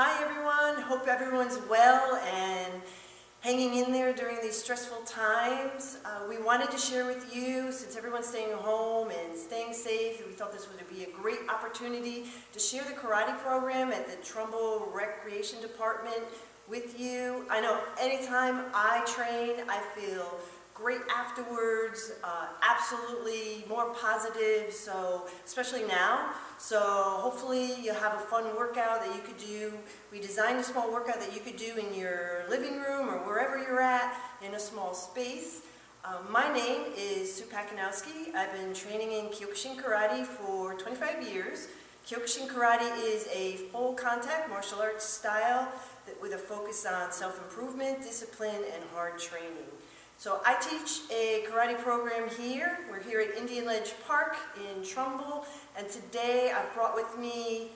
Hi everyone, hope everyone's well and hanging in there during these stressful times. We wanted to share with you, since everyone's staying home and staying safe, we thought this would be a great opportunity to share the karate program at the Trumbull Recreation Department with you. I know anytime I train, I feel great afterwards, absolutely more positive, so especially now. So hopefully you'll have a fun workout that you could do. We designed a small workout that you could do in your living room or wherever you're at in a small space. My name is Sue Pacanowski. I've been training in Kyokushin Karate for 25 years. Kyokushin Karate is a full contact martial arts style with a focus on self-improvement, discipline, and hard training. So I teach a karate program here. We're here at Indian Ledge Park in Trumbull, and today I've brought with me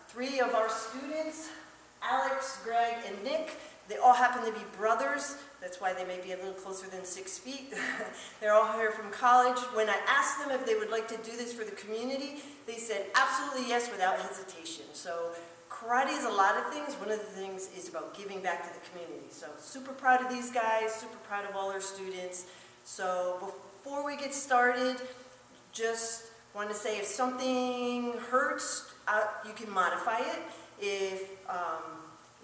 three of our students, Alex, Greg, and Nick. They all happen to be brothers. That's why they may be a little closer than 6 feet. They're all here from college. When I asked them if they would like to do this for the community, they said absolutely yes without hesitation. So karate is a lot of things. One of the things is about giving back to the community. So super proud of these guys, super proud of all our students. So before we get started, just want to say if something hurts, you can modify it.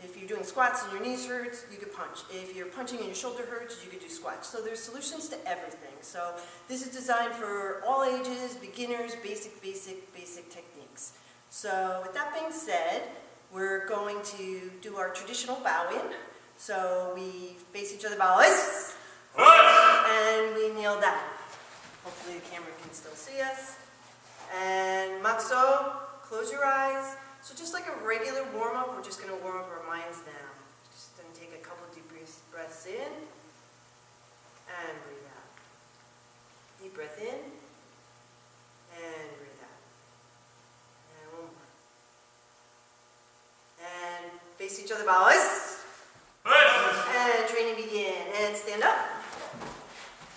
If you're doing squats and your knees hurts, you could punch. If you're punching and your shoulder hurts, you could do squats. So there's solutions to everything. So this is designed for all ages, beginners, basic techniques. So with that being said, we're going to do our traditional bow-in. So we face each other, bow, and we kneel down. Hopefully the camera can still see us. And Matsu, close your eyes. So just like a regular warm-up, we're just going to warm up our minds now. Just going to take a couple deep breaths in and breathe out. Deep breath in and breathe out. And one more. And face each other, bow, and training begin. And stand up.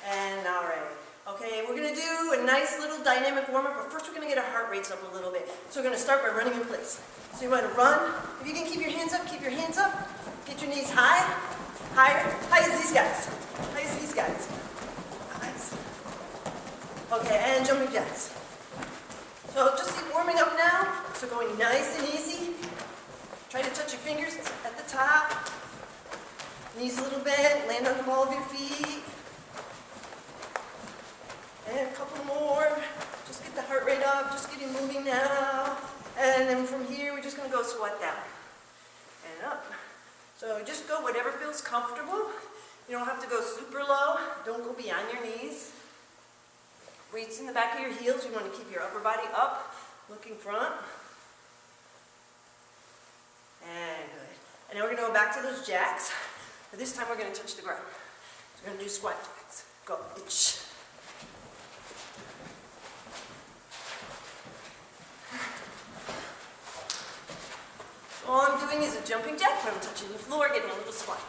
And all right. Okay, we're going to do a nice little dynamic warm-up, but first we're going to get our heart rates up a little bit. So we're going to start by running in place. So you want to run. If you can keep your hands up, keep your hands up. Get your knees high, higher, high as these guys. High as these guys. Nice. Okay, and jumping jacks. So just keep warming up now. So going nice and easy. Try to touch your fingers at the top. Knees a little bent, land on the ball of your feet. And a couple more. Just get the heart rate up, just getting moving now. And then from here, we're just going to go squat down and up. So just go whatever feels comfortable. You don't have to go super low. Don't go beyond your knees. Weights in the back of your heels. You want to keep your upper body up, looking front. And good. And now we're going to go back to those jacks. But this time we're going to touch the ground. So we're going to do squat jacks. Go. Itch. All I'm doing is a jumping jack, but I'm touching the floor, getting a little squat.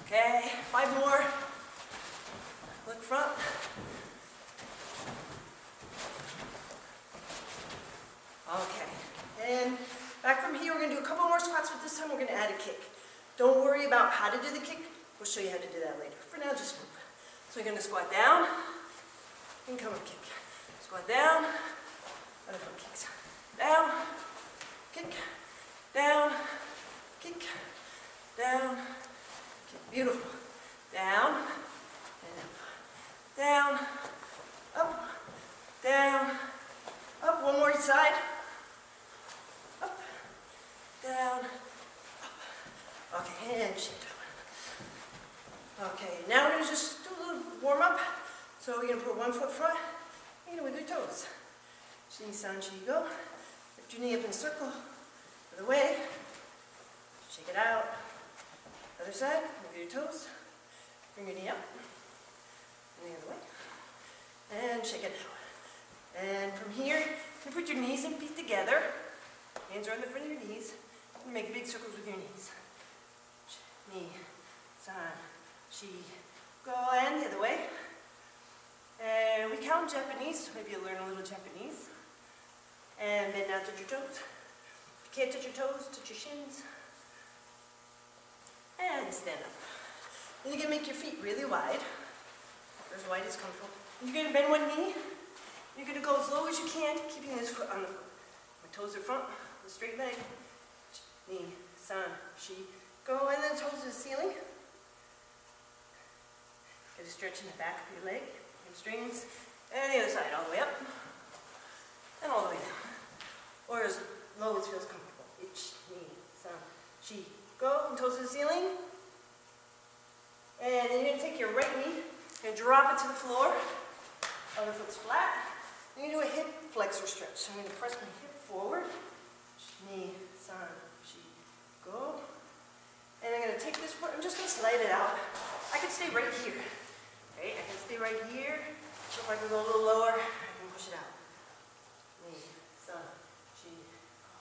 Okay, 5 more. Look front. Okay, and back from here, we're going to do a couple more squats, but this time we're going to add a kick. Don't worry about how to do the kick. We'll show you how to do that later. For now, just move. So you're going to squat down and come and kick. Squat down, other foot kicks. Down, kick, down, kick, down, kick. Beautiful. Down, and up. Down, up, down, up. One more side. Up, down, up. Okay, and shift. Okay, now we're going to just do a little warm up. So we're going to put one foot front. You're going to wiggle your toes. Shin-san, chi-go. Lift your knee up in a circle, other way, shake it out, other side, move your toes, bring your knee up, and the other way, and shake it out. And from here, you put your knees and feet together, hands are on the front of your knees, and make big circles with your knees. Knee, san, chi, go, and the other way. And we count Japanese, so maybe you'll learn a little Japanese. And bend down, touch your toes. If you can't touch your toes, touch your shins. And stand up. Then you're going to make your feet really wide, or as wide as comfortable. You're going to bend one knee. You're going to go as low as you can, keeping this foot on the floor. My toes are front, the straight leg. Knee, san, shi, go, and then toes to the ceiling. Get a stretch in the back of your leg, hamstrings, and the other side, all the way up, and all the way down. Or as low as feels comfortable. Ich, knee, san, shi, go, and toes to the ceiling. And then you're going to take your right knee, you're going to drop it to the floor. Other foot's flat. You're going to do a hip flexor stretch. So I'm going to press my hip forward. Knee, san, shi, go. And I'm going to take this foot, I'm just going to slide it out. I can stay right here. Okay, I can stay right here. So if I can go a little lower, I can push it out. Knee, san, shi, go.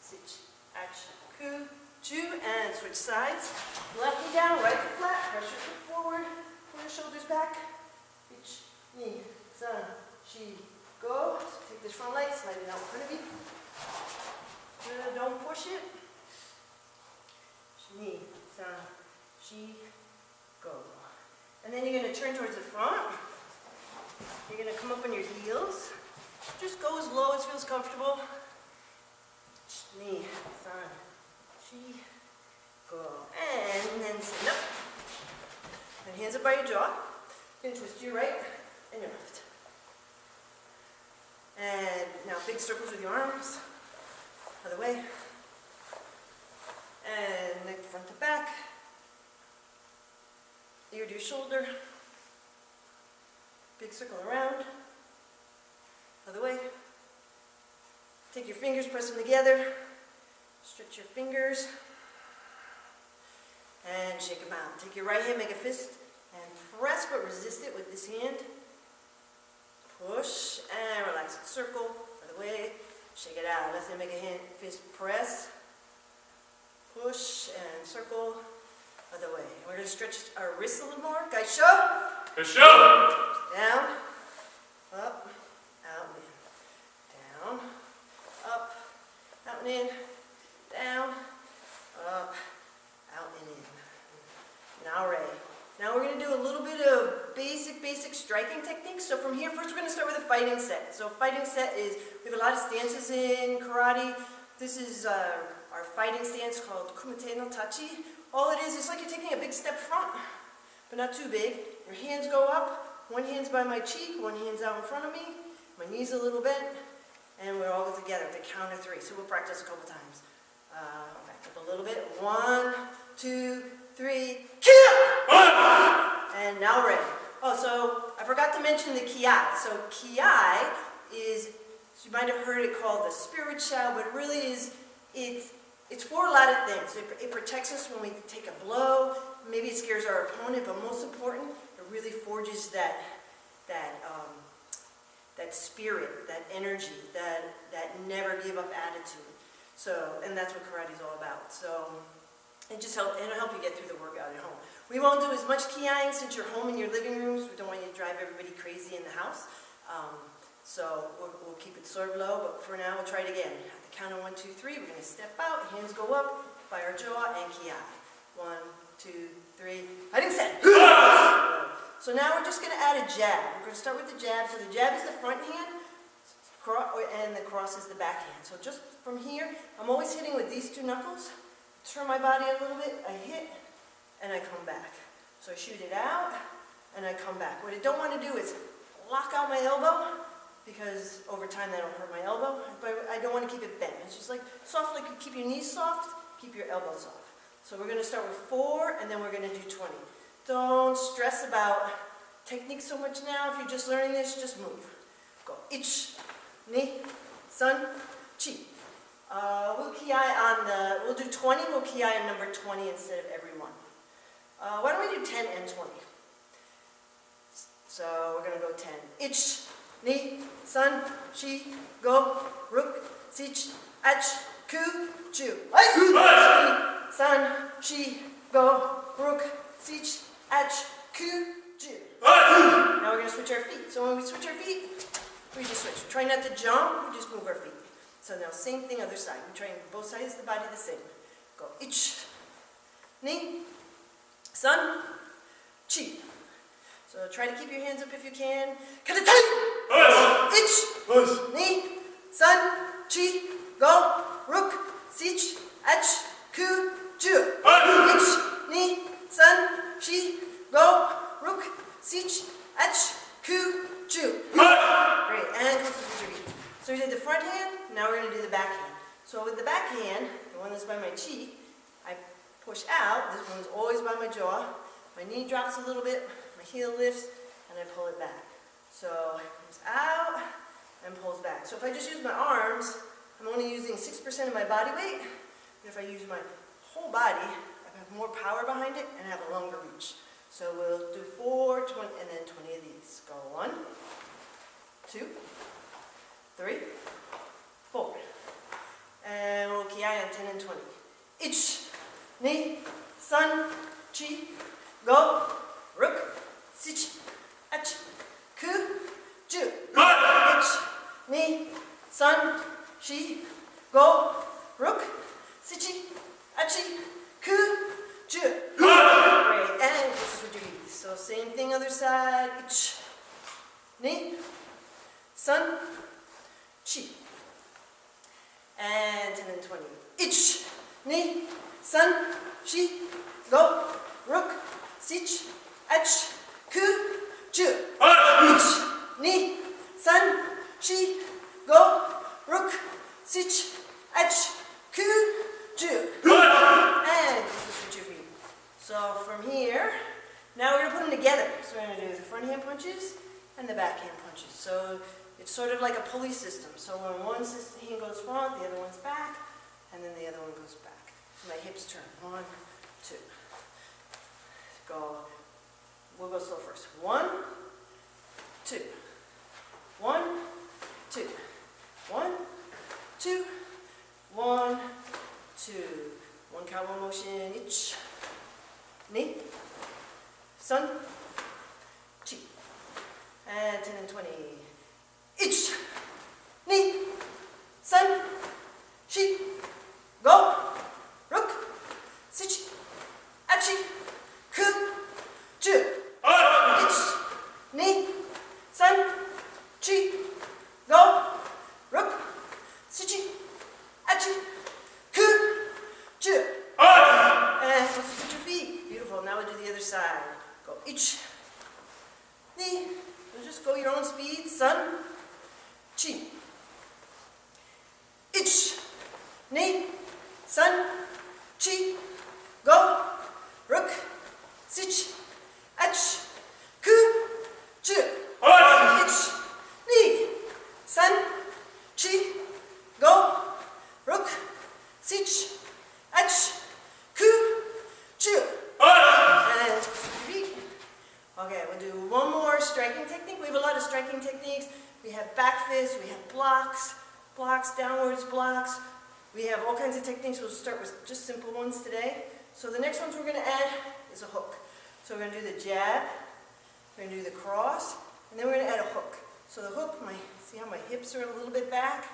Sich, ach, ku, chu, and switch sides. Left knee down, right foot flat. Press your foot forward. Pull your shoulders back. Ich, knee, san, shi, go. So take this front leg, slide it out in front of you. Good, don't push it. Knee, san, shi, go. And then you're going to turn towards the front. You're going to come up on your heels. Just go as low as feels comfortable. Knee, san, shi, go. And then stand up. And hands up by your jaw. You're going to twist your right and your left. And now big circles with your arms. Other way. And neck front to back. Ear to your shoulder. Big circle around. Other way. Take your fingers, press them together. Stretch your fingers. And shake them out. Take your right hand, make a fist, and press, but resist it with this hand. Push, and relax the circle. Other way. Shake it out. Left hand, make a hand, fist, press. Push, and circle. Other way. We're going to stretch our wrists a little more. Gaisho. Gaisho. Down. Up. Out and in. Down. Up. Out and in. Down. Up. Out and in. Now Ray. Now we're going to do a little bit of basic striking techniques. So from here, first we're going to start with a fighting set. So fighting set is, we have a lot of stances in karate. This is our fighting stance called kumite no tachi. All it is, it's like you're taking a big step front, but not too big. Your hands go up. One hand's by my cheek, one hand's out in front of me. My knees a little bent, and we're all together at the count of 3. So we'll practice a couple times. Back up a little bit. 1, 2, 3, kill! And now ready. Oh, so I forgot to mention the kiai. So kiai is, you might have heard it called the spirit shout, but it really is, it's for a lot of things. It protects us when we take a blow. Maybe it scares our opponent, but most important, it really forges that spirit, that energy, that never give up attitude. So, and that's what karate is all about. So, it'll help you get through the workout at home. We won't do as much kiaing since you're home in your living rooms. We don't want you to drive everybody crazy in the house. So we'll keep it sort of low, but for now we'll try it again. At the count of 1, 2, 3, we're going to step out, hands go up by our jaw and kiai. 1, 2, 3, fighting set. So now we're just going to add a jab. We're going to start with the jab. So the jab is the front hand, and the cross is the back hand. So just from here, I'm always hitting with these 2 knuckles. Turn my body a little bit, I hit, and I come back. So I shoot it out, and I come back. What I don't want to do is lock out my elbow, because over time that'll hurt my elbow, but I don't want to keep it bent. It's just like soft, like you keep your knees soft, keep your elbow soft. So we're going to start with 4, and then we're going to do 20. Don't stress about technique so much now. If you're just learning this, just move. Go. Ich, ni, san, chi. We'll do 20, we'll kiai on number 20 instead of every one. Why don't we do 10 and 20? So we're going to go 10. Ich, ni, san, shi, go, ruk, sich, ach, ku, chu. Ni, san, shi, go, ruk, sich, ach, ku, chu. Now we're going to switch our feet. So when we switch our feet, We just switch. Try not to jump, we just move our feet. So now same thing, other side. We train both sides of the body the same. Go ich, ni, sun, chi. So try to keep your hands up if you can. Karatai! Ich, ni, sun, chi, go, ruk, sich, ach, ku, ju. Ich, ni, sun, chi, go, ruk, sich, ach, ku, ju. Great, and close to your feet. So we did the front hand, now we're going to do the back hand. So with the back hand, the one that's by my cheek, I push out. This one's always by my jaw. My knee drops a little bit, my heel lifts, and I pull it back. So it's out and pulls back. So if I just use my arms, I'm only using 6% of my body weight. But if I use my whole body, I have more power behind it and have a longer reach. So we'll do 4, 20, and then 20 of these. Go 1, 2, 3, 4. And we'll kiai on 10 and 20. Ich, ni, sun, chi, go, ruk, sich, ach, ku, ju. Ich, ni, sun, chi, go, ruk, sich, achi, ku, ju. Great, and this is what you do. So same thing, other side. Ich, ni, sun, chi. And 10 and 20. Ich, ni, sun, chi, go, ruk, sich, ach, ku, ju. Ich, ni, sun, chi, go, ruk, sich, ach, ku, ju. And this is for 2 feet. So from here, now we're going to put them together. So we're going to do the front hand punches and the back hand punches. So it's sort of like a pulley system. So when one hand goes front, the other one's back, and then the other one goes back. So my hips turn. 1, 2. Go. We'll go slow first. 1, 2. 1, 2. 1, 2. 1, 2. One cowboy motion. Ich, ni, sun, chi. And 10 and 20. Ich, ni, sun, chi, go, ruk, sich, achi, ku, ju. Ich, ni, sun, chi, go, ruk, sich, achi, ku, ju. And switch your feet. Beautiful. Now we do the other side. Go ich, ni. So just go your own speed. Sun, chi. Ich, ni, sun, chi, go, ruk, sich, ach, ku, ju. Ich, ni, sun, chi, go, ruk, sich, ach, ku, ju. And feet. Okay, we'll do one more striking technique. We have a lot of striking techniques. We have back fists, we have blocks, downwards blocks. We have all kinds of techniques. We'll start with just simple ones today. So the next ones we're going to add is a hook. So we're going to do the jab, we're going to do the cross, and then we're going to add a hook. So the hook, see how my hips are a little bit back?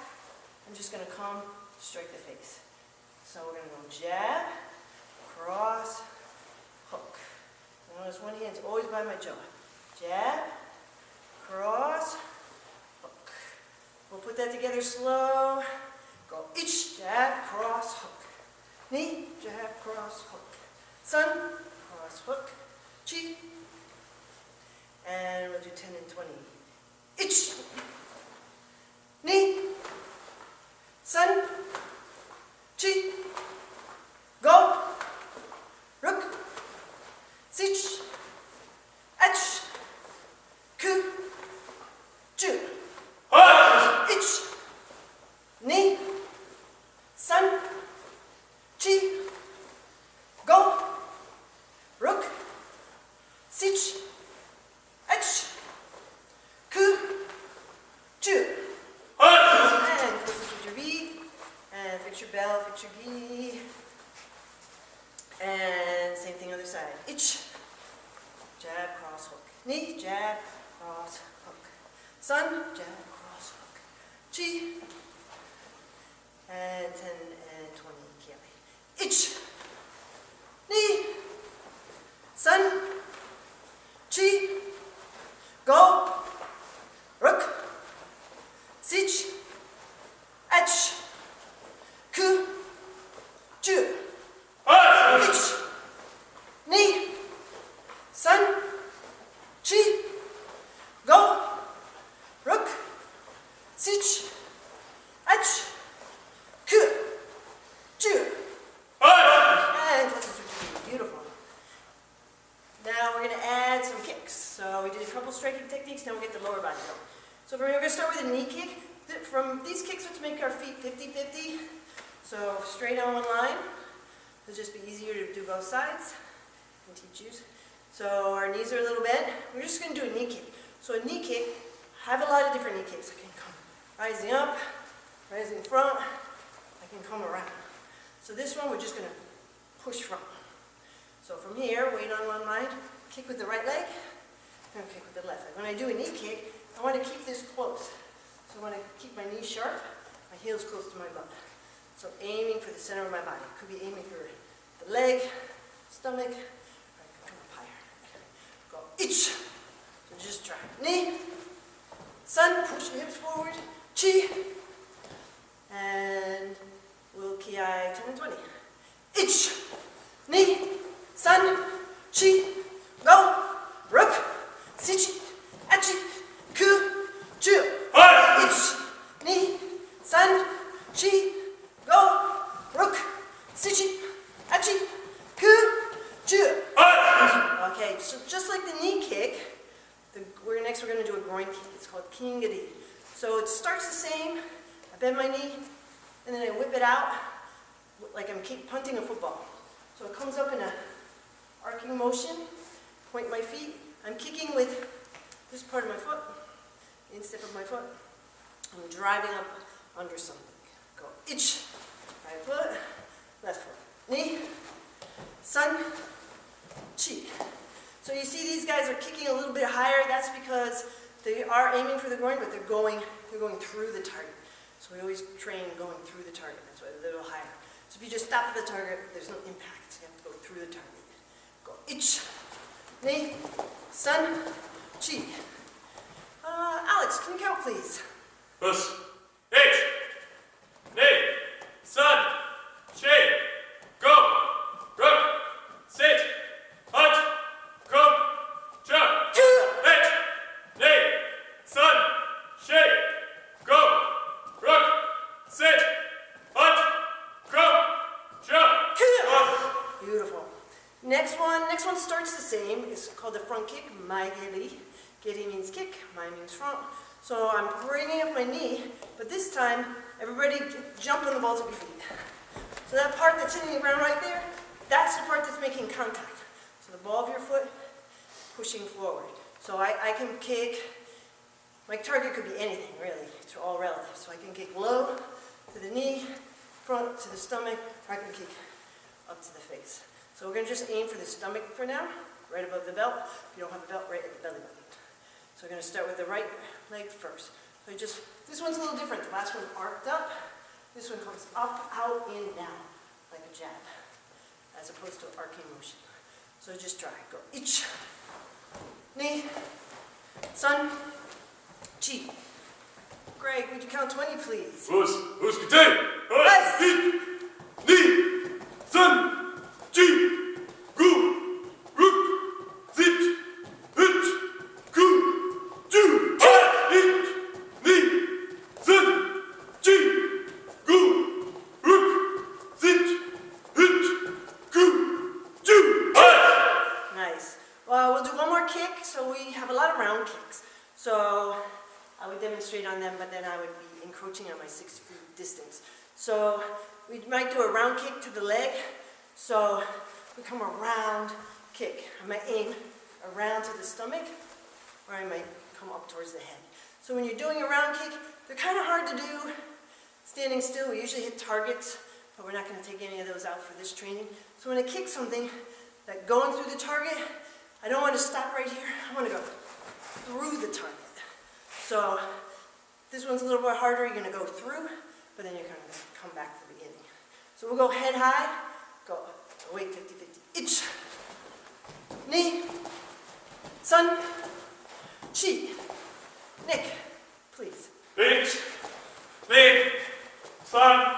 I'm just going to come strike the face. So we're going to go jab, cross, hook. Notice one hand's always by my jaw. Jab, cross, hook. We'll put that together slow. Go ich, jab, cross, hook. Ni, jab, cross, hook. Sun, cross, hook. Chi. And we'll do 10 and 20. Ich. Ni. Sun. Chi. Go. Ruk. Sich. Ach. Ku. Ju. Ich. Ni. Sun. Chi. Go. Ruk. Sich. Ach. Ku. Ju. And close with your V. And fix your bell, fix your V. And same thing other side. Ich. Jab, cross, hook. Ni, jab, cross, hook. Sun, jab, cross. chi, and 10 and 20, carry. Ich, ni, sun, chi, go, rook, sich, ach, ku, ju, ich, ni, sun, chi, go, rook, sich, ach, ku, ju. And this is beautiful. Now we're going to add some kicks. So we did a couple striking techniques, now we'll get the lower body going. So we're going to start with a knee kick. From these kicks, let's make our feet 50-50. So straight on one line. It'll just be easier to do both sides. I can teach you. So our knees are a little bent. We're just going to do a knee kick. So a knee kick, I have a lot of different knee kicks. I can come rising up, rising front. I can come around. So this one, we're just going to push front. So from here, weight on one line, kick with the right leg, and kick with the left leg. When I do a knee kick, I want to keep this close. So I want to keep my knees sharp, my heels close to my butt. So aiming for the center of my body. Could be aiming for the leg, stomach, or I can come up higher. Go ich. So just try. Knee, sun, push your hips forward, chi, and we'll ki 10 and 20. Ich, knee, sun, chi, go, rook, sich, achi, ku, ju. Ich, knee, sun, chi, go, rook, sich, achi, ku, ju. Okay, so just like the knee kick, next we're going to do a groin kick. It's called kingadi. So it starts the same. I bend my knee, and then I whip it out like I'm punting a football. So it comes up in a arcing motion, point my feet. I'm kicking with this part of my foot, the instep of my foot. I'm driving up under something. Go ich, right foot, left foot. Knee, sun, chi. So you see these guys are kicking a little bit higher. That's because they are aiming for the groin, but they're going through the target. So we always train going through the target. That's why they're a little higher. So if you just stop at the target, there's no impact. You have to go through the target. Go ich, knee, sun, chi. Alex, can you count, please? Puss. Ich, knee, sun, chi, go, rook, sit, punch, come, jump. Ich, knee, sun, chi, go, rook, sit, punch, come, jump. Beautiful. Next one starts the same. It's called the front kick, mai geri. Geri means kick, mai means front. So I'm bringing up my knee, but this time, everybody jump on the balls of your feet. So that part that's hitting the ground right there, that's the part that's making contact. So the ball of your foot pushing forward. So I can kick, my target could be anything really, it's all relative. So I can kick low to the knee, front to the stomach, or I can kick up to the face. So we're going to just aim for the stomach for now, right above the belt. If you don't have a belt, right at the belly button. So we're going to start with the right leg first. So this one's a little different. The last one arced up. This one comes up, out, in, down, like a jab, as opposed to an arcing motion. So just try. Go ich, knee, sun, chi. Greg, would you count 20, please? Who's contained? Yes. Knee, sun, chi, go, rook, sit, hit, go, do. Ich, knee, sun, chi, go, rook, sit, hit, go, do. Nice. Well, we'll do one more kick. So we have a lot of round kicks. So I would demonstrate on them, but then I would be encroaching on my 6 feet distance. So we might do a round kick to the leg. So we come around kick. I might aim around to the stomach, or I might come up towards the head. So when you're doing a round kick, they're kind of hard to do standing still. We usually hit targets, but we're not going to take any of those out for this training. So when I kick something, like going through the target, I don't want to stop right here. I want to go through the target. So this this one's a little bit harder. You're going to go through, but then you're going to come back to the beginning. So we'll go head high, go, wait, 50-50. Ich, ni, sun, chi. Nick, please. Ich, ni, sun,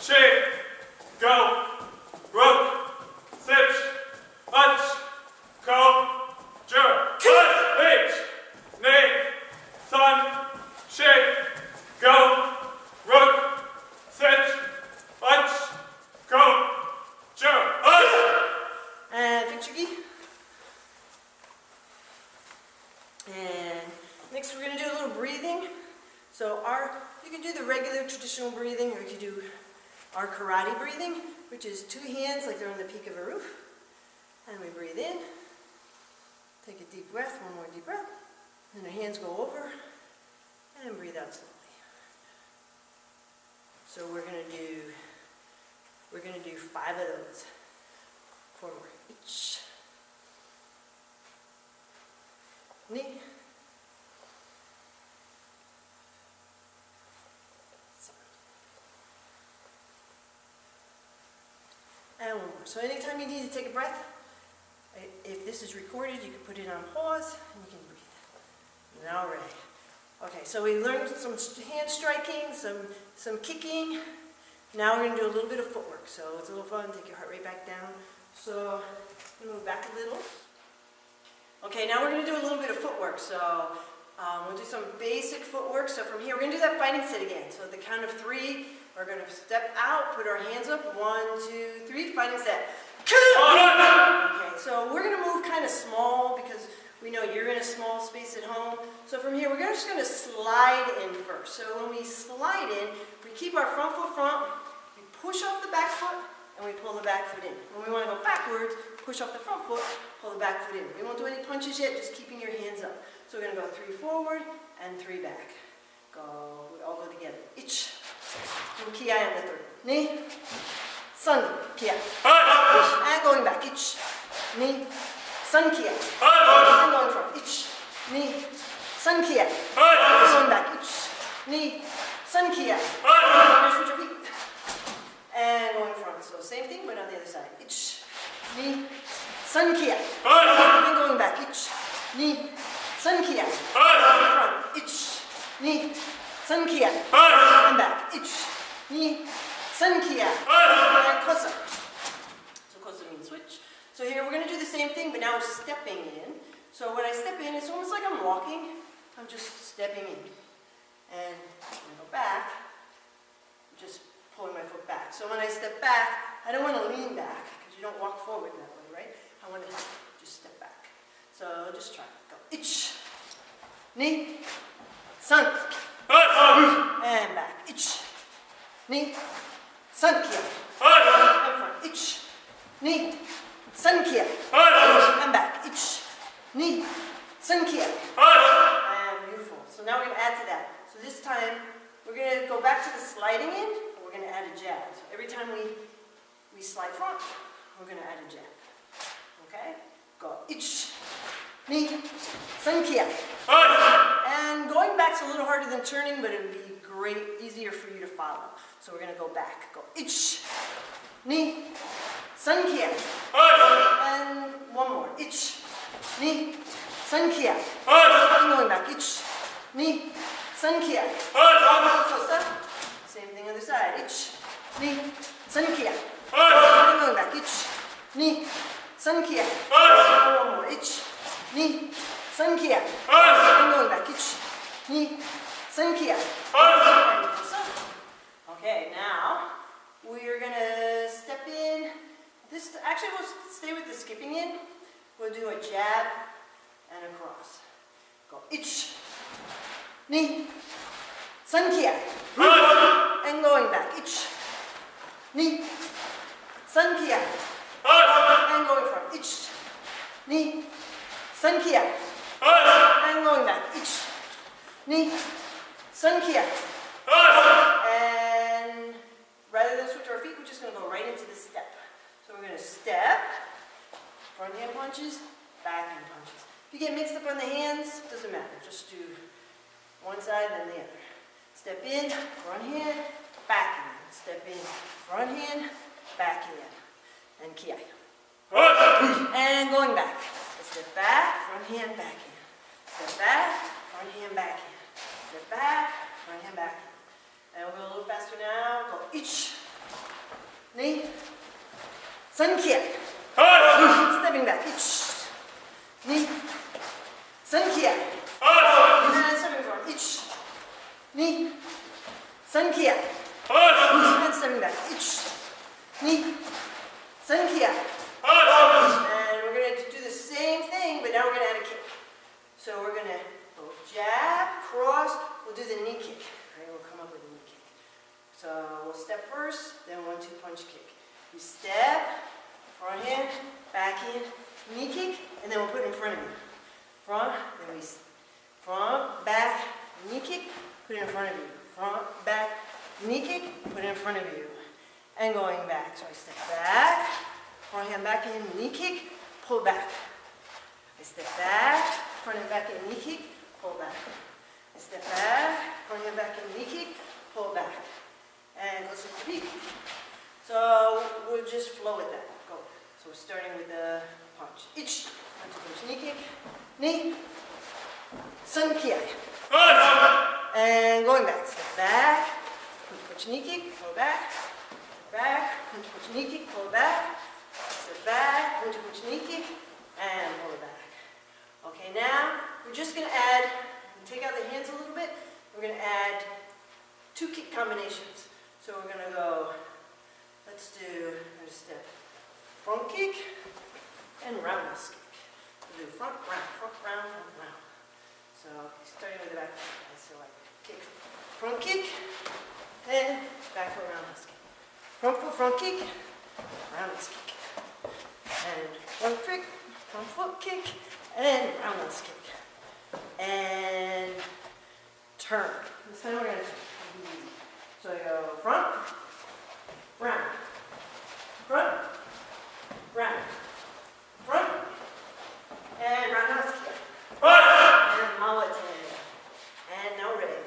chi, go, rook, sit, hutch, go, jur. Ich, ni, sun, chi, go, rook, sit, hutch, go, jur. And Victory. And next we're going to do a little breathing. So you can do the regular traditional breathing, or you can do our karate breathing, which is 2 hands like they're on the peak of a roof. And we breathe in, take a deep breath, 1 more deep breath. And the hands go over, and breathe out slowly. So we're going to do 5 of those. 4 more. Ich. Ni. Sun. And 1 more. So anytime you need to take a breath, if this is recorded, you can put it on pause and you can breathe. Now ready. Okay, so we learned some hand striking, some kicking. Now we're going to do a little bit of footwork. So it's a little fun. Take your heart rate back down. So move back a little. Okay, now we're going to do a little bit of footwork. So we'll do some basic footwork. So from here, we're going to do that fighting sit again. So at the count of 3, we're going to step out, put our hands up. 1, 2, 3, fighting set. Okay, so we're going to move kind of small because we know you're in a small space at home. So from here, we're just going to slide in first. So when we slide in, we keep our front foot front, we push off the back foot, and we pull the back foot in. When we want to go backwards, push off the front foot, pull the back foot in. We won't do any punches yet, just keeping your hands up. So we're going to go 3 forward and 3 back. Go, we all go together. Ich. And ki on the 3rd. Ni. Sun. Ki. And going back. Ich. Ni. Sun. Ki. And going front. Ich. Ni. Sun. Ki. And going back. Ich. Ni. Sun. Ki. Switch your feet. And going front. So same thing, but on the other side. Ich. Ni. Sun. Ki. And going back. Ich. Ni. Sun. Ki. Front. Ich. Ni. Sun. Ki. And back. Ich. Ni. Sun. Ki. And kosa. So kosa means switch. So here we're going to do the same thing, but now we're stepping in. So when I step in, it's almost like I'm walking. I'm just stepping in. And when I go back, I'm just pulling my foot back. So when I step back, I don't want to lean back, because you don't walk forward that way, right? I want to just step back. So just try. Go. Ich. Ni. Sun. And back. Ich. Ni. Sun. Kia. And front. Ich. Ni. Sun. Kia. And back. Ich. Ni. Sun. Kia. And beautiful. So now we're going to add to that. So this time, we're going to go back to the sliding in, and we're going to add a jab. So every time we slide front, we're going to add a jab. Okay? Go. Ich. Ni. Sun. Kia. And going back's a little harder than turning, but it would be great, easier for you to follow. So we're going to go back. Go. Ich. Ni. Sun. Kia. And 1 more. Ich. Ni. Sun. Kia. And going back. Ich. Ni. Sun. Kia. Same thing on the side. Ich. Ni. Sun. Kia. And going back. Ich. Ni. Sun. Kia. And 1 more. Ich. Ni. Sun. Kia. And going back. Ich. Ni. Sun. Kia. Okay, now we're going to step in. Actually, we'll stay with the skipping in. We'll do a jab and a cross. Go. Ich. Ni. Sun. Kia. And going back. Ich. Ni. Sun. Kia. And going front. Ich. Ni. Sun. Kia. And going back. Ich. Ni. Sun. Kia. And rather than switch our feet, we're just going to go right into the step. So we're going to step, front hand punches, back hand punches. If you get mixed up on the hands, doesn't matter. Just do one side, then the other. Step in, front hand, back hand. Step in, front hand, back hand. And kiai. And going back. Step back, front hand, back hand. Step back, front hand, back hand. Step back, front hand, back hand. And we'll go a little faster now. Go ich, ni, sun kiai. Stepping back, ich, ni, sun kiai. And stepping forward, ich, ni, sun kiai. And stepping back, ich, ni, sun kiai. And we're going to do the same thing, but now we're going to add a kick. So we're going to go jab, cross, we'll do the knee kick. Right, we'll come up with a knee kick. So we'll step first, then 1-2 punch kick. You step, front hand, back hand, knee kick, and then we'll put it in front of you. Front, then we front, back, knee kick, put it in front of you. Front, back, knee kick, put it in front of you. And going back. So I step back, front hand, back hand, knee kick, pull back. I step back, front hand, back hand, knee kick, pull back. I step back, front hand, back hand, knee kick, pull back. And go super peak. So we'll just flow with that. Go. So we're starting with the punch. Ich, punch, knee kick, knee, sun kiai. And going back. Step back, punch, knee kick, pull back. Step back, punch, knee kick, pull back. Step back, punch, knee kick, and pull it back. Okay, now we're just going to add, take out the hands a little bit, we're going to add 2 kick combinations. So we're going to go, let's do a step, front kick, and roundhouse kick. We'll do front, round, front, round, front, round. So starting with the back, so like kick, front kick, and back foot roundhouse kick. Front foot, front kick, roundhouse kick. And one kick, front foot kick, and roundhouse kick. And turn. This time we're going to turn. So I go front, round, front, round, front, and roundhouse kick. And mullet. And now ready.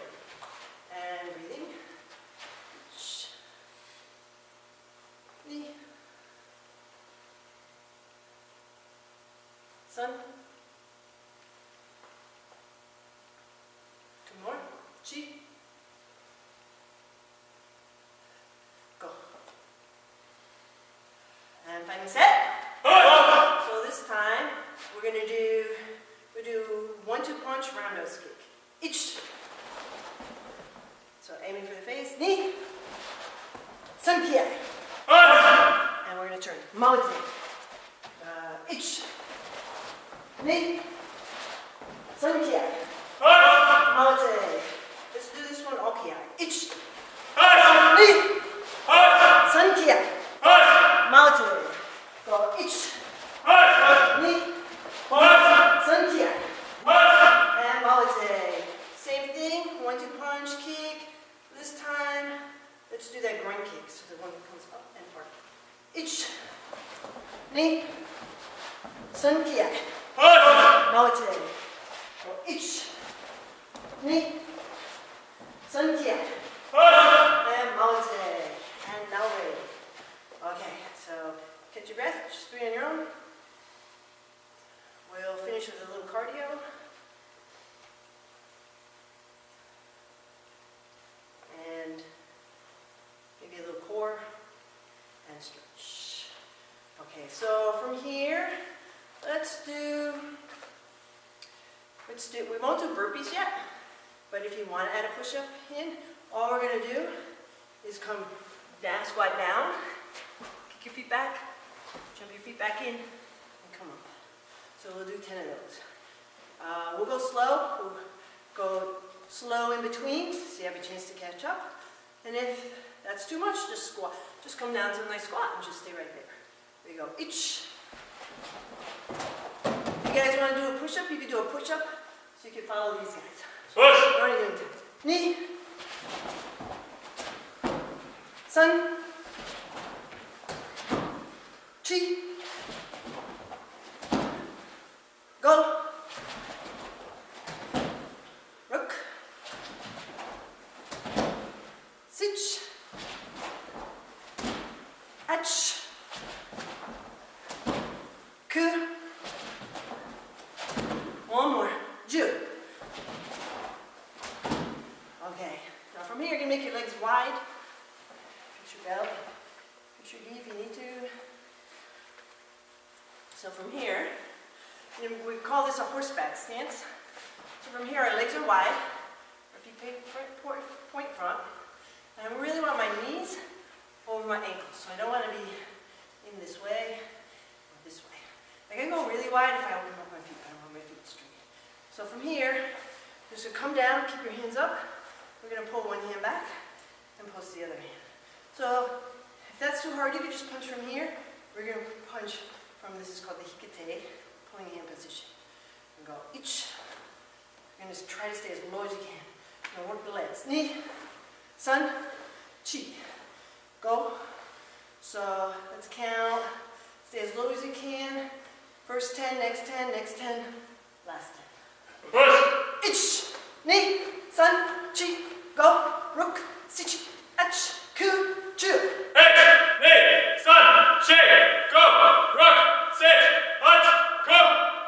And breathing. Knee. Sun. 2 more. Chi. Go. And final set. So this time we're going to do 1-2 punch roundhouse kick. Ich. So aiming for the face. Knee. Sun kiai. And we're going to turn. Mullet. Ich. Knee. Sun kiai. Mullet. Let's do this one all kiai. Ich. Knee. Sun kiai. Mullet. Go ich. Knee. Sun kiai. And mullet. Same thing. 1-2 punch kick. This time, let's do that grunt kick. So the one that comes up and part. Ich. Knee. Sun kiai. Mullet. Go ich. Knee. Sun kiai. And mullet. And now ready. Okay, so catch your breath. Just breathe on your own. We'll finish with a little cardio. And maybe a little core and stretch. Okay, so from here, we won't do burpees yet, but if you want to add a push-up in, all we're going to do is come down, squat down, kick your feet back, jump your feet back in, and come up. So we'll do 10 of those. We'll go slow. We'll go slow in between, so you have a chance to catch up. And if that's too much, just squat. Just come down to a nice squat and just stay right there. There you go. Ich. If you guys want to do a push-up, you can do a push-up, so you can follow these guys. Push. Running into knee. Sun. Chi. Go. One more. Ju. Okay. Now from here, you're going to make your legs wide. Fix your belt. Fix your knee if you need to. So from here, we call this a horseback stance. So from here, our legs are wide. Our feet point front. And I really want my knees over my ankles. So I don't want to be in this way or this way. I can go really wide if I open up my feet, but I want my feet straight. So from here, just to come down, keep your hands up. We're going to pull one hand back and post the other hand. So if that's too hard, you can just punch from here. We're going to punch from, this is called the hikate, pulling hand position. And go each. You're going to try to stay as low as you can. You're going to work the legs. Ni, san, chi. Go. So let's count. Stay as low as you can. First 10, next 10, next 10, last 10. Push. Ich, ni, san, chi, go, rook, sich, ach, ku, ju. Ich, ni, san, chi, go, rook, sich, ach, ku,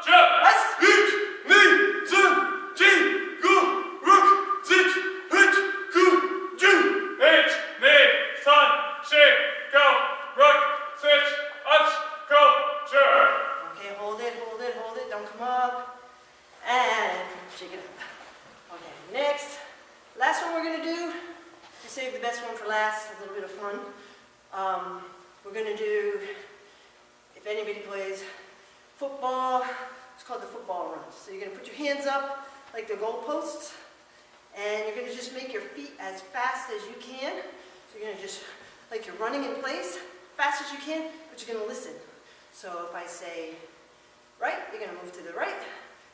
ju. Was? Ich, ni, san, chi, go, rook, sich, ach, ku, ju. Ich, ni, san, chi, go, rook, sich, ach, ku, ju. Okay, hold it, hold it, hold it. Don't come up. And shake it up. Okay, next. Last one we're going to do, we saved the best one for last, a little bit of fun. We're going to do, if anybody plays football, it's called the football run. So you're going to put your hands up like the goalposts, and you're going to just make your feet as fast as you can. So you're going to just, like you're running in place, fast as you can, but you're going to listen. So if I say right, you're going to move to the right.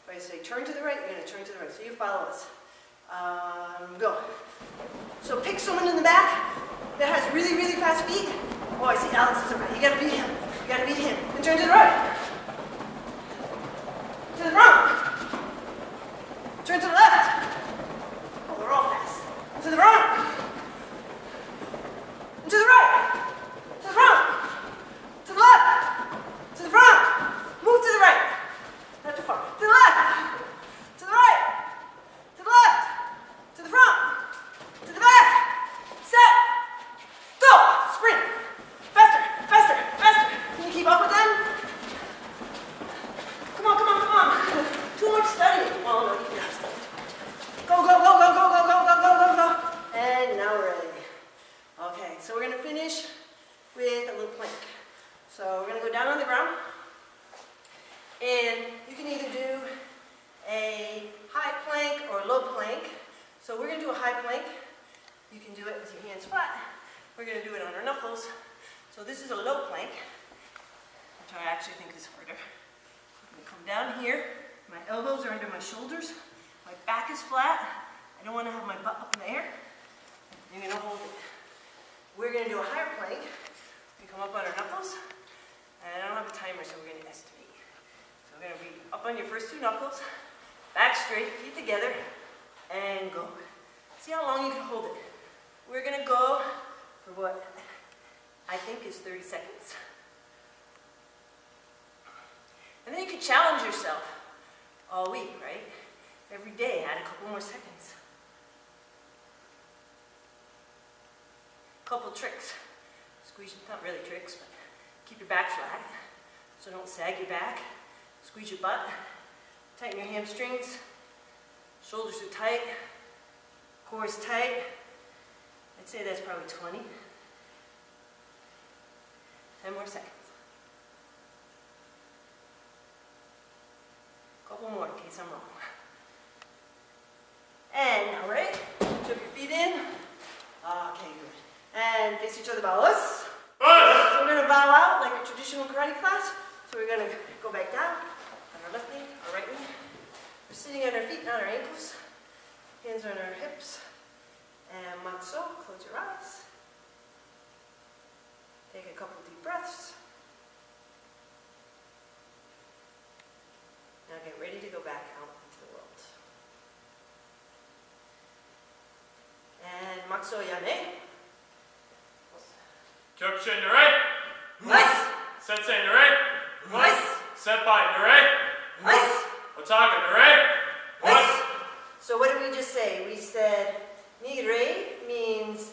If I say turn to the right, you're going to turn to the right. So you follow us. Go. So pick someone in the back that has really, really fast feet. Oh, I see Alex is over there. You got to beat him. You got to beat him. And turn to the right. To the front. Turn to the left. Oh, they're all fast. To the front. And to the right. To the front. To the left. To the front. Move to the right. Not too far. To the left. To the right. To the left. To the front. To the back. Set. Go. Sprint. Faster. Faster. Faster. Can you keep up with them? Come on, come on, come on. Too much studying. Oh, no, you can study. Go, go, go, go, go, go, go, go, go, go, go. And now we're ready. Okay, so we're going to finish with a little plank. So we're going to go down on the ground. And you can either do a high plank or a low plank. So we're going to do a high plank. You can do it with your hands flat. We're going to do it on our knuckles. So this is a low plank, which I actually think is harder. I'm going to come down here. My elbows are under my shoulders. My back is flat. I don't want to have my butt up in the air. You're going to hold it. We're going to do a higher plank. We come up on our knuckles. And I don't have a timer, so we're going to estimate. So we're going to be up on your first two knuckles, back straight, feet together, and go. See how long you can hold it. We're going to go for what I think is 30 seconds. And then you can challenge yourself all week, right? Every day, add a couple more seconds. Couple tricks. Squeeze, not really tricks, but keep your back flat, so don't sag your back. Squeeze your butt, tighten your hamstrings, shoulders are tight, core is tight. I'd say that's probably 20. 10 more seconds. Couple more in case I'm wrong. And now ready? Jump your feet in. Okay, good. And face each other, bow us. So we're going to bow out like a traditional karate class. So we're going to go back down on our left knee, our right knee. We're sitting on our feet, not our ankles. Hands on our hips. And matsu, close your eyes. Take a couple deep breaths. Now get ready to go back out into the world. And matsu yane. Kyokushin in the right. Nice. Sensei in the right. Nice. Senpai in the right. Nice. Otaga, right? What? So what did we just say? We said ni-rei means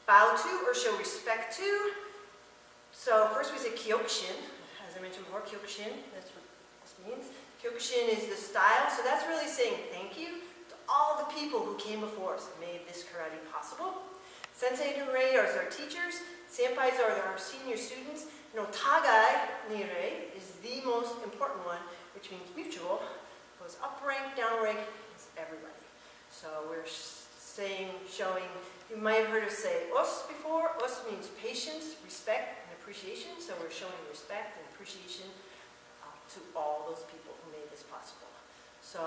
bow to or show respect to. So first we said kyokushin. As I mentioned before, kyokushin, that's what this means. Kyokushin is the style, so that's really saying thank you to all the people who came before us and made this karate possible. Sensei ni-rei are our teachers. Senpais are our senior students. And Otagai ni-rei is the most important one, which means mutual. Goes up rank, down rank, it's everybody. So we're saying, showing, you might have heard us say os before. Os means patience, respect, and appreciation. So we're showing respect and appreciation to all those people who made this possible. So,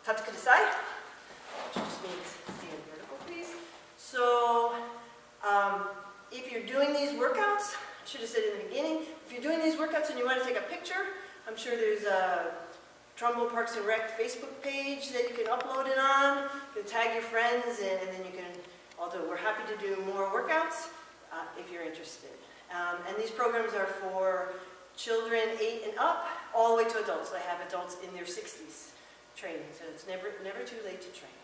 tate kudasai, which just means stand vertical, please. So, if you're doing these workouts, I should have said it in the beginning, if you're doing these workouts and you want to take a picture, I'm sure there's a Trumbull Parks and Rec Facebook page that you can upload it on. You can tag your friends, and then you can, although we're happy to do more workouts if you're interested. And these programs are for children 8 and up, all the way to adults. I have adults in their 60s training, so it's never too late to train.